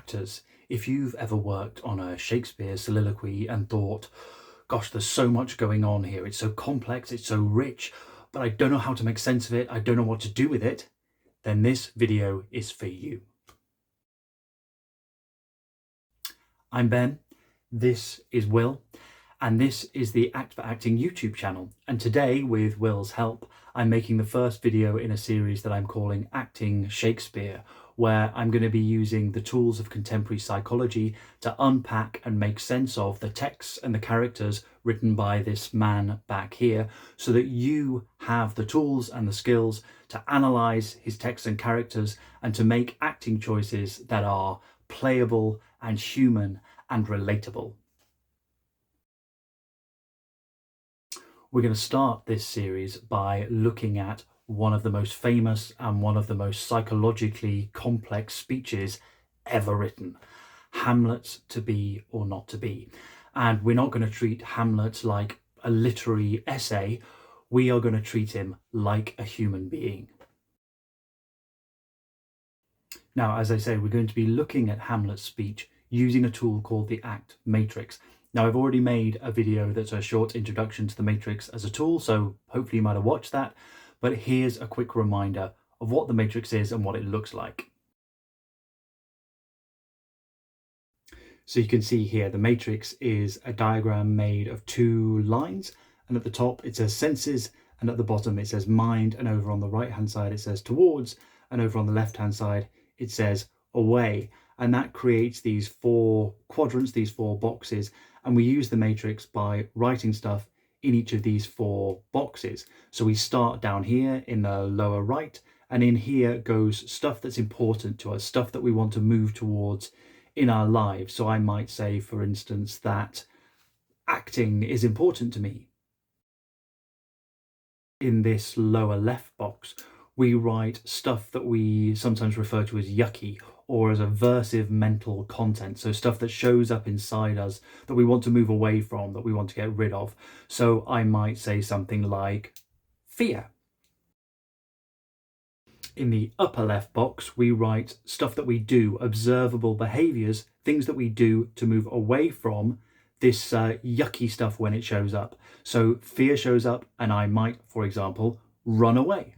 actors, if you've ever worked on a Shakespeare soliloquy and thought, gosh, there's so much going on here, it's so complex, it's so rich, but I don't know how to make sense of it, I don't know what to do with it, then this video is for you. I'm Ben, this is Will, and this is the Act for Acting YouTube channel. And today, with Will's help, I'm making the first video in a series that I'm calling Acting Shakespeare, where I'm going to be using the tools of contemporary psychology to unpack and make sense of the texts and the characters written by this man back here, so that you have the tools and the skills to analyze his texts and characters and to make acting choices that are playable and human and relatable. We're going to start this series by looking at one of the most famous and one of the most psychologically complex speeches ever written, Hamlet, To Be or Not to Be. And we're not going to treat Hamlet like a literary essay, we are going to treat him like a human being. Now, as I say, we're going to be looking at Hamlet's speech using a tool called the Act Matrix. Now, I've already made a video that's a short introduction to the Matrix as a tool, so hopefully you might have watched that. But here's a quick reminder of what the Matrix is and what it looks like. So you can see here, the Matrix is a diagram made of two lines, and at the top it says senses, and at the bottom it says mind, and over on the right hand side it says towards, and over on the left hand side it says away. And that creates these four quadrants, these four boxes, and we use the Matrix by writing stuff in each of these four boxes. So we start down here in the lower right, and in here goes stuff that's important to us, stuff that we want to move towards in our lives. So I might say, for instance, that acting is important to me. In this lower left box, we write stuff that we sometimes refer to as yucky or as aversive mental content. So stuff that shows up inside us that we want to move away from, that we want to get rid of. So I might say something like fear. In the upper left box, we write stuff that we do, observable behaviors, things that we do to move away from this yucky stuff when it shows up. So fear shows up and I might, for example, run away.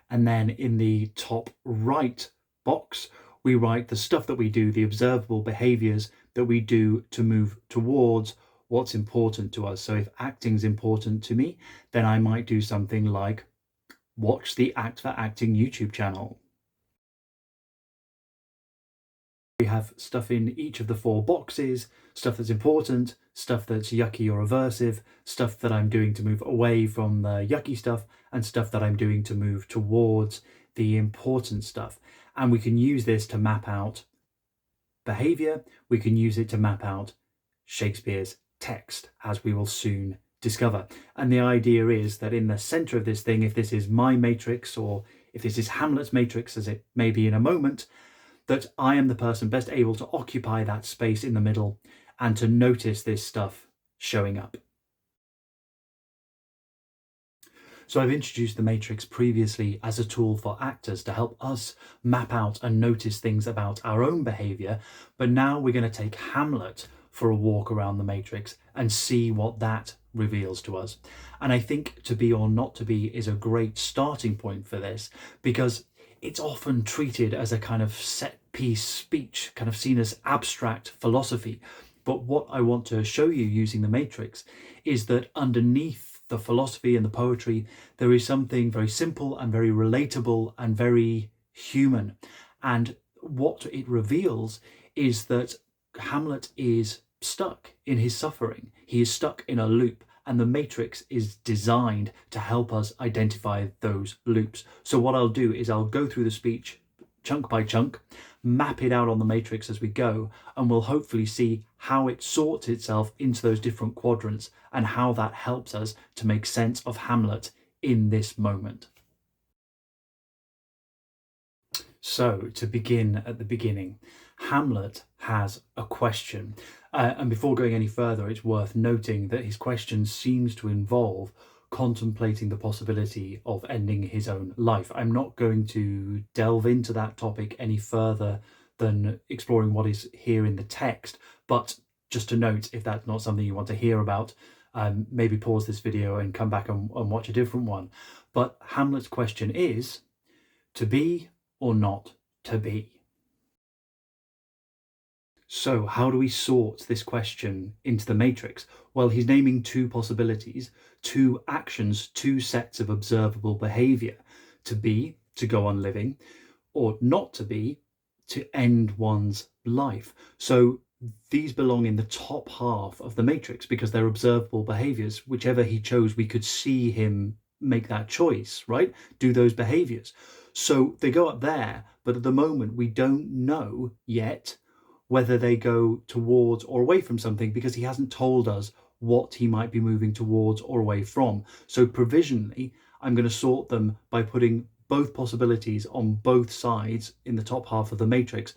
And then in the top right box, we write the stuff that we do, the observable behaviors that we do to move towards what's important to us. So if acting's important to me, then I might do something like watch the Act for Acting YouTube channel. We have stuff in each of the four boxes, stuff that's important, stuff that's yucky or aversive, stuff that I'm doing to move away from the yucky stuff, and stuff that I'm doing to move towards the important stuff. And we can use this to map out behavior. We can use it to map out Shakespeare's text, as we will soon discover. And the idea is that in the center of this thing, if this is my matrix, or if this is Hamlet's matrix, as it may be in a moment, that I am the person best able to occupy that space in the middle and to notice this stuff showing up. So I've introduced the Matrix previously as a tool for actors to help us map out and notice things about our own behavior, but now we're going to take Hamlet for a walk around the Matrix and see what that reveals to us. And I think To Be or Not to Be is a great starting point for this, because it's often treated as a kind of set piece speech, kind of seen as abstract philosophy. But what I want to show you using the Matrix is that underneath the philosophy and the poetry, there is something very simple and very relatable and very human. And what it reveals is that Hamlet is stuck in his suffering. He is stuck in a loop. And the Matrix is designed to help us identify those loops. So what I'll do is I'll go through the speech chunk by chunk, map it out on the Matrix as we go, and we'll hopefully see how it sorts itself into those different quadrants and how that helps us to make sense of Hamlet in this moment. So to begin at the beginning, Hamlet has a question. And before going any further, it's worth noting that his question seems to involve contemplating the possibility of ending his own life. I'm not going to delve into that topic any further than exploring what is here in the text, but just to note, if that's not something you want to hear about, maybe pause this video and come back and watch a different one. But Hamlet's question is, to be or not to be? So how do we sort this question into the matrix? Well, he's naming two possibilities, two actions, two sets of observable behavior. To be, to go on living, or not to be, to end one's life. So these belong in the top half of the matrix because they're observable behaviors. Whichever he chose, we could see him make that choice, right? Do those behaviors. So they go up there, but at the moment we don't know yet whether they go towards or away from something because he hasn't told us what he might be moving towards or away from. So provisionally, I'm going to sort them by putting both possibilities on both sides in the top half of the matrix.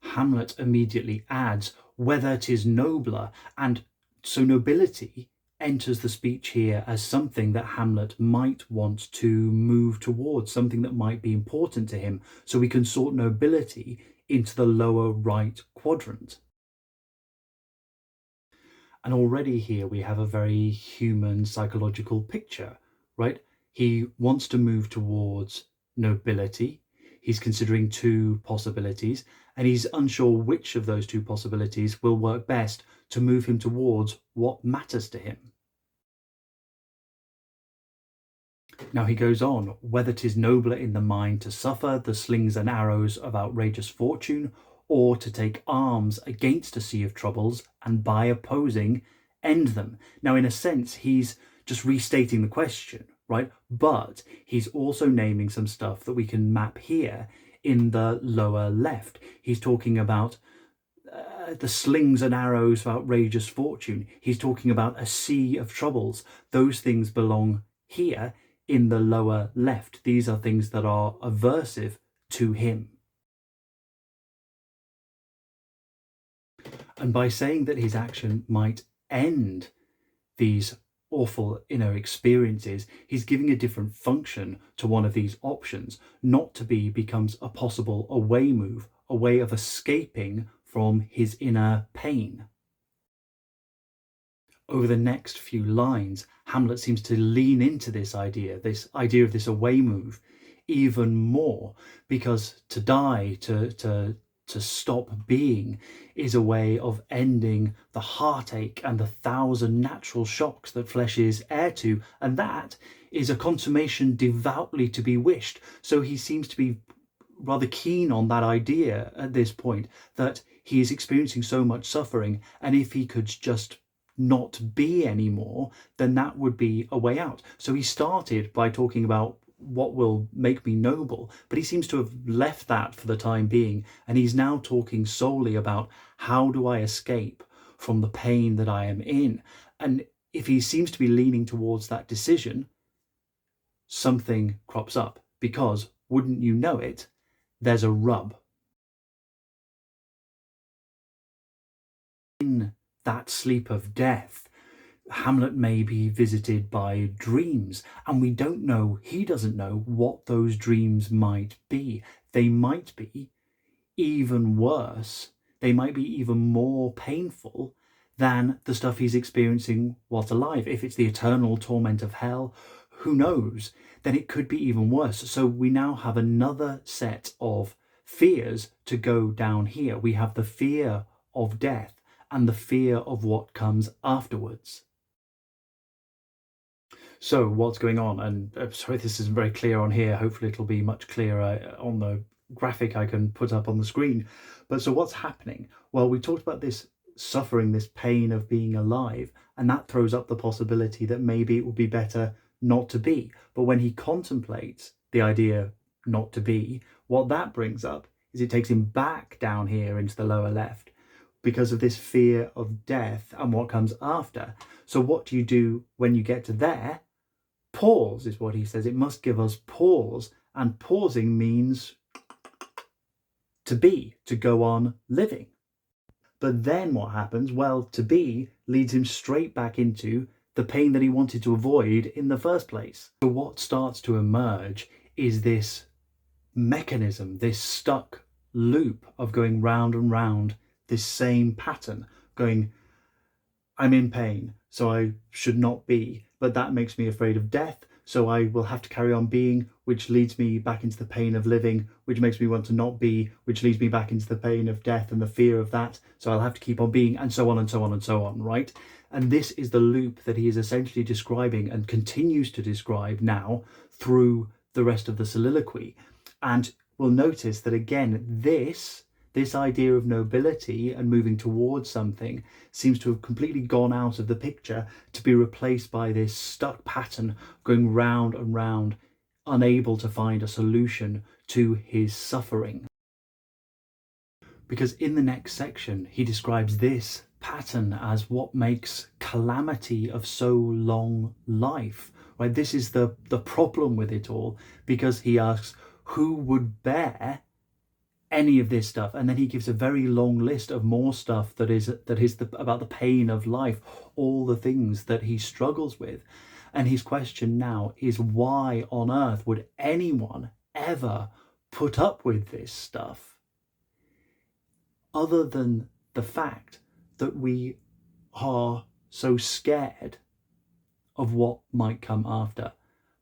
Hamlet immediately adds whether 'tis nobler, and so nobility enters the speech here as something that Hamlet might want to move towards, something that might be important to him. So we can sort nobility into the lower right quadrant. And already here we have a very human psychological picture, right? He wants to move towards nobility. He's considering two possibilities, and he's unsure which of those two possibilities will work best to move him towards what matters to him. Now he goes on, whether 'tis nobler in the mind to suffer the slings and arrows of outrageous fortune, or to take arms against a sea of troubles, and by opposing end them. Now, in a sense, he's just restating the question, right? But he's also naming some stuff that we can map here in the lower left. He's talking about the slings and arrows of outrageous fortune. He's talking about a sea of troubles. Those things belong here in the lower left. These are things that are aversive to him. And by saying that his action might end these awful inner experiences, he's giving a different function to one of these options. Not to be becomes a possible away move, a way of escaping from his inner pain. Over the next few lines, Hamlet seems to lean into this idea of this away move even more, because to die, to stop being, is a way of ending the heartache and the thousand natural shocks that flesh is heir to, and that is a consummation devoutly to be wished. So he seems to be rather keen on that idea at this point, that he is experiencing so much suffering, and if he could just not be anymore, then that would be a way out. So he started by talking about what will make me noble, but he seems to have left that for the time being, and he's now talking solely about how do I escape from the pain that I am in. And if he seems to be leaning towards that decision, something crops up, because wouldn't you know it, there's a rub. In that sleep of death, Hamlet may be visited by dreams, and we don't know, he doesn't know what those dreams might be. They might be even worse, they might be even more painful than the stuff he's experiencing whilst alive. If it's the eternal torment of hell, who knows? Then it could be even worse. So we now have another set of fears to go down here. We have the fear of death and the fear of what comes afterwards. So what's going on? And sorry, this isn't very clear on here. Hopefully it'll be much clearer on the graphic I can put up on the screen. But so what's happening? Well, we talked about this suffering, this pain of being alive, and that throws up the possibility that maybe it would be better not to be. But when he contemplates the idea not to be, what that brings up is it takes him back down here into the lower left because of this fear of death and what comes after. So what do you do when you get to there? Pause is what he says. It must give us pause, and pausing means to be, to go on living. But then what happens? Well, to be leads him straight back into the pain that he wanted to avoid in the first place. So what starts to emerge is this mechanism, this stuck loop of going round and round this same pattern, going, I'm in pain, so I should not be, but that makes me afraid of death, so I will have to carry on being, which leads me back into the pain of living, which makes me want to not be, which leads me back into the pain of death and the fear of that, so I'll have to keep on being, and so on and so on and so on, right? And this is the loop that he is essentially describing and continues to describe now through the rest of the soliloquy. And we'll notice that again, this idea of nobility and moving towards something seems to have completely gone out of the picture to be replaced by this stuck pattern going round and round, unable to find a solution to his suffering. Because in the next section, he describes this pattern as what makes calamity of so long life, right? This is the problem with it all, because he asks, who would bear any of this stuff? And then he gives a very long list of more stuff that is about the pain of life, all the things that he struggles with. And his question now is, why on earth would anyone ever put up with this stuff, other than the fact that we are so scared of what might come after,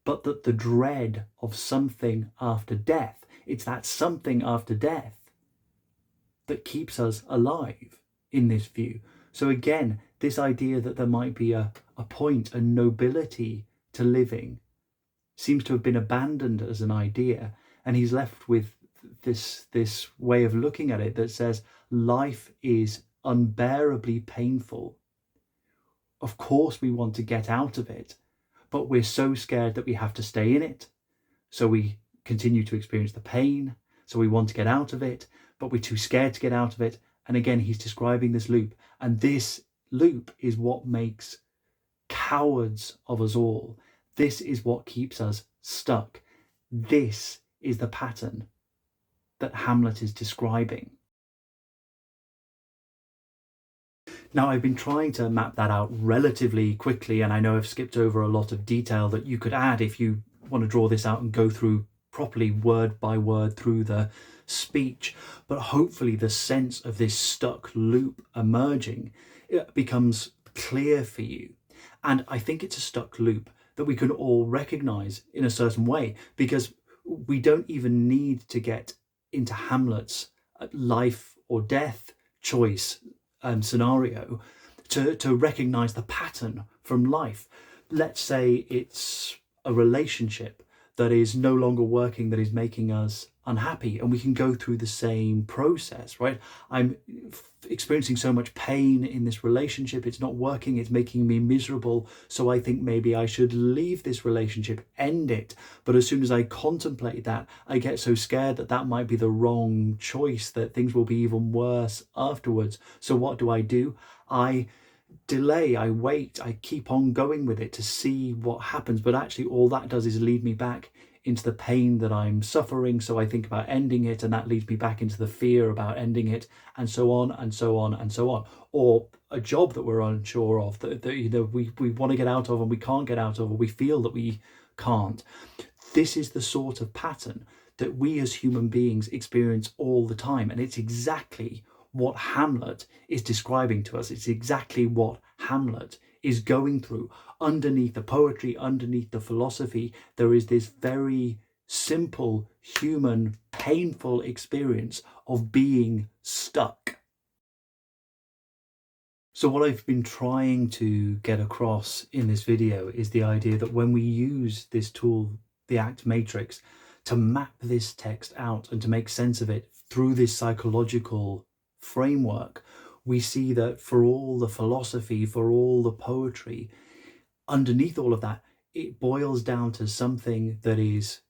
but that the dread of something after death, it's that something after death that keeps us alive in this view. So again, this idea that there might be a point, a nobility to living, seems to have been abandoned as an idea, and he's left with this way of looking at it that says life is unbearably painful. Of course we want to get out of it, but we're so scared that we have to stay in it. So we continue to experience the pain. So we want to get out of it, but we're too scared to get out of it. And again, he's describing this loop. And this loop is what makes cowards of us all. This is what keeps us stuck. This is the pattern that Hamlet is describing. Now, I've been trying to map that out relatively quickly, and I know I've skipped over a lot of detail that you could add if you want to draw this out and go through properly word by word through the speech. But hopefully the sense of this stuck loop emerging becomes clear for you. And I think it's a stuck loop that we can all recognize in a certain way, because we don't even need to get into Hamlet's life or death choice scenario to recognize the pattern from life. Let's say it's a relationship that is no longer working, that is making us unhappy, and we can go through the same process, right? I'm experiencing so much pain in this relationship, it's not working, it's making me miserable, so I think maybe I should leave this relationship, end it. But as soon as I contemplate that, I get so scared that that might be the wrong choice, that things will be even worse afterwards. So what do? I delay, I wait, I keep on going with it to see what happens, but actually all that does is lead me back into the pain that I'm suffering. So I think about ending it, and that leads me back into the fear about ending it, and so on and so on and so on. Or a job that we're unsure of, that we want to get out of and we can't get out of, or we feel that we can't. This is the sort of pattern that we as human beings experience all the time, and it's exactly what Hamlet is describing to us. It's exactly what Hamlet is going through. Underneath the poetry, underneath the philosophy, there is this very simple, human, painful experience of being stuck. So what I've been trying to get across in this video is the idea that when we use this tool, the ACT matrix, to map this text out and to make sense of it through this psychological framework, we see that for all the philosophy, for all the poetry, underneath all of that, it boils down to something that is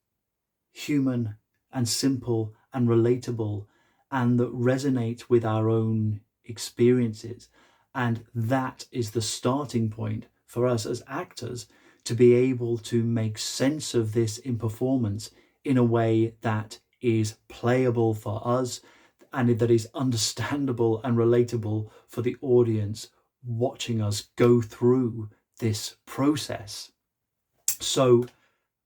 human and simple and relatable, and that resonates with our own experiences. And that is the starting point for us as actors to be able to make sense of this in performance in a way that is playable for us, and that is understandable and relatable for the audience watching us go through this process. So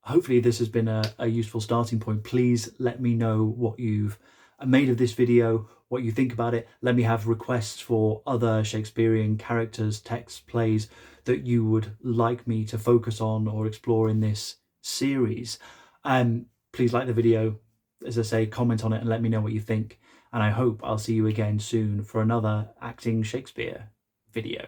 hopefully this has been a useful starting point. Please let me know what you've made of this video, what you think about it. Let me have requests for other Shakespearean characters, texts, plays that you would like me to focus on or explore in this series. Please like the video, as I say, comment on it and let me know what you think. And I hope I'll see you again soon for another Acting Shakespeare video.